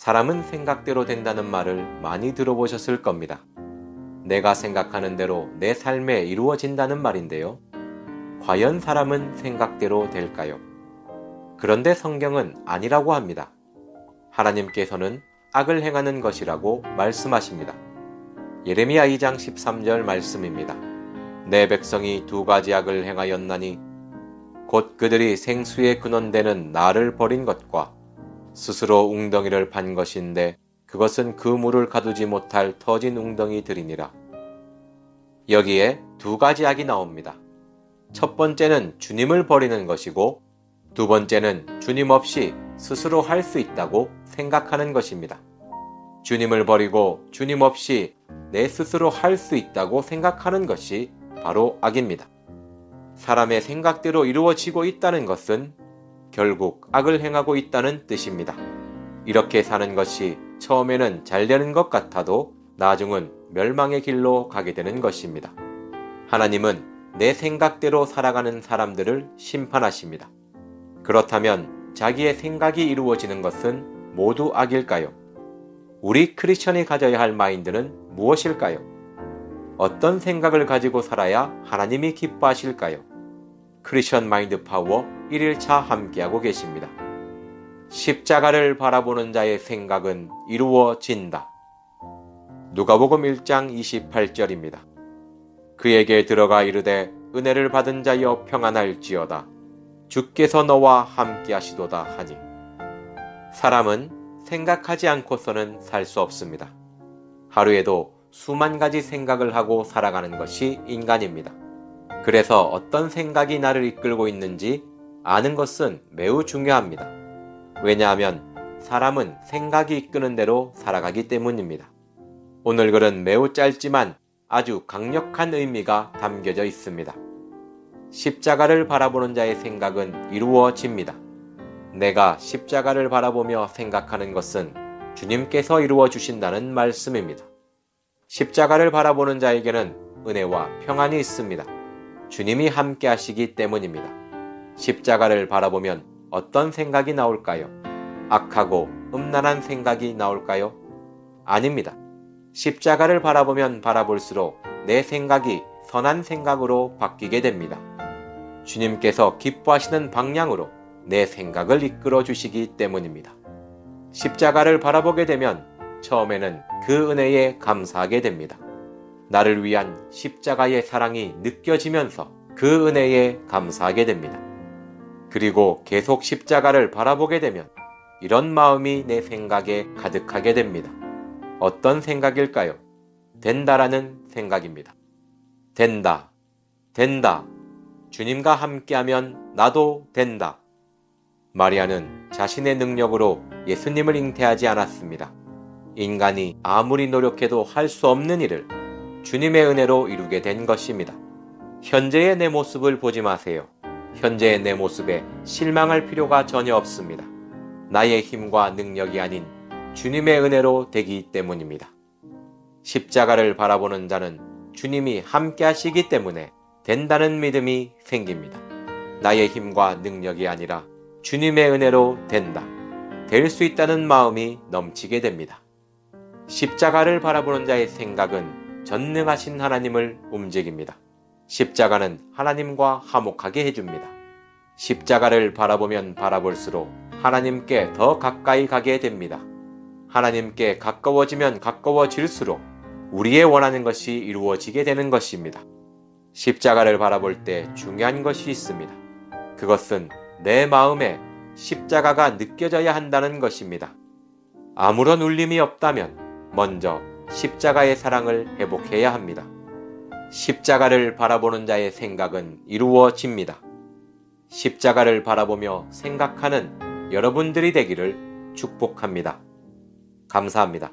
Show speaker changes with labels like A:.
A: 사람은 생각대로 된다는 말을 많이 들어보셨을 겁니다. 내가 생각하는 대로 내 삶에 이루어진다는 말인데요. 과연 사람은 생각대로 될까요? 그런데 성경은 아니라고 합니다. 하나님께서는 악을 행하는 것이라고 말씀하십니다. 예레미야 2장 13절 말씀입니다. 내 백성이 두 가지 악을 행하였나니 곧 그들이 생수의 근원되는 나를 버린 것과 스스로 웅덩이를 판 것인데 그것은 그 물을 가두지 못할 터진 웅덩이들이니라. 여기에 두 가지 악이 나옵니다. 첫 번째는 주님을 버리는 것이고 두 번째는 주님 없이 스스로 할 수 있다고 생각하는 것입니다. 주님을 버리고 주님 없이 내 스스로 할 수 있다고 생각하는 것이 바로 악입니다. 사람의 생각대로 이루어지고 있다는 것은 결국 악을 행하고 있다는 뜻입니다. 이렇게 사는 것이 처음에는 잘 되는 것 같아도 나중은 멸망의 길로 가게 되는 것입니다. 하나님은 내 생각대로 살아가는 사람들을 심판하십니다. 그렇다면 자기의 생각이 이루어지는 것은 모두 악일까요? 우리 크리스천이 가져야 할 마인드는 무엇일까요? 어떤 생각을 가지고 살아야 하나님이 기뻐하실까요? 크리스천 마인드 파워 1일차 함께하고 계십니다. 십자가를 바라보는 자의 생각은 이루어진다. 누가복음 1장 28절입니다. 그에게 들어가 이르되 은혜를 받은 자여 평안할지어다. 주께서 너와 함께 하시도다 하니. 사람은 생각하지 않고서는 살 수 없습니다. 하루에도 수만 가지 생각을 하고 살아가는 것이 인간입니다. 그래서 어떤 생각이 나를 이끌고 있는지 아는 것은 매우 중요합니다. 왜냐하면 사람은 생각이 이끄는 대로 살아가기 때문입니다. 오늘 글은 매우 짧지만 아주 강력한 의미가 담겨져 있습니다. 십자가를 바라보는 자의 생각은 이루어집니다. 내가 십자가를 바라보며 생각하는 것은 주님께서 이루어 주신다는 말씀입니다. 십자가를 바라보는 자에게는 은혜와 평안이 있습니다. 주님이 함께 하시기 때문입니다. 십자가를 바라보면 어떤 생각이 나올까요? 악하고 음란한 생각이 나올까요? 아닙니다. 십자가를 바라보면 바라볼수록 내 생각이 선한 생각으로 바뀌게 됩니다. 주님께서 기뻐하시는 방향으로 내 생각을 이끌어 주시기 때문입니다. 십자가를 바라보게 되면 처음에는 그 은혜에 감사하게 됩니다. 나를 위한 십자가의 사랑이 느껴지면서 그 은혜에 감사하게 됩니다. 그리고 계속 십자가를 바라보게 되면 이런 마음이 내 생각에 가득하게 됩니다. 어떤 생각일까요? 된다라는 생각입니다. 된다. 된다. 주님과 함께하면 나도 된다. 마리아는 자신의 능력으로 예수님을 잉태하지 않았습니다. 인간이 아무리 노력해도 할 수 없는 일을 주님의 은혜로 이루게 된 것입니다. 현재의 내 모습을 보지 마세요. 현재의 내 모습에 실망할 필요가 전혀 없습니다. 나의 힘과 능력이 아닌 주님의 은혜로 되기 때문입니다. 십자가를 바라보는 자는 주님이 함께 하시기 때문에 된다는 믿음이 생깁니다. 나의 힘과 능력이 아니라 주님의 은혜로 된다. 될 수 있다는 마음이 넘치게 됩니다. 십자가를 바라보는 자의 생각은 전능하신 하나님을 움직입니다. 십자가는 하나님과 화목하게 해줍니다. 십자가를 바라보면 바라볼수록 하나님께 더 가까이 가게 됩니다. 하나님께 가까워지면 가까워질수록 우리의 원하는 것이 이루어지게 되는 것입니다. 십자가를 바라볼 때 중요한 것이 있습니다. 그것은 내 마음에 십자가가 느껴져야 한다는 것입니다. 아무런 울림이 없다면 먼저 십자가의 사랑을 회복해야 합니다. 십자가를 바라보는 자의 생각은 이루어집니다. 십자가를 바라보며 생각하는 여러분들이 되기를 축복합니다. 감사합니다.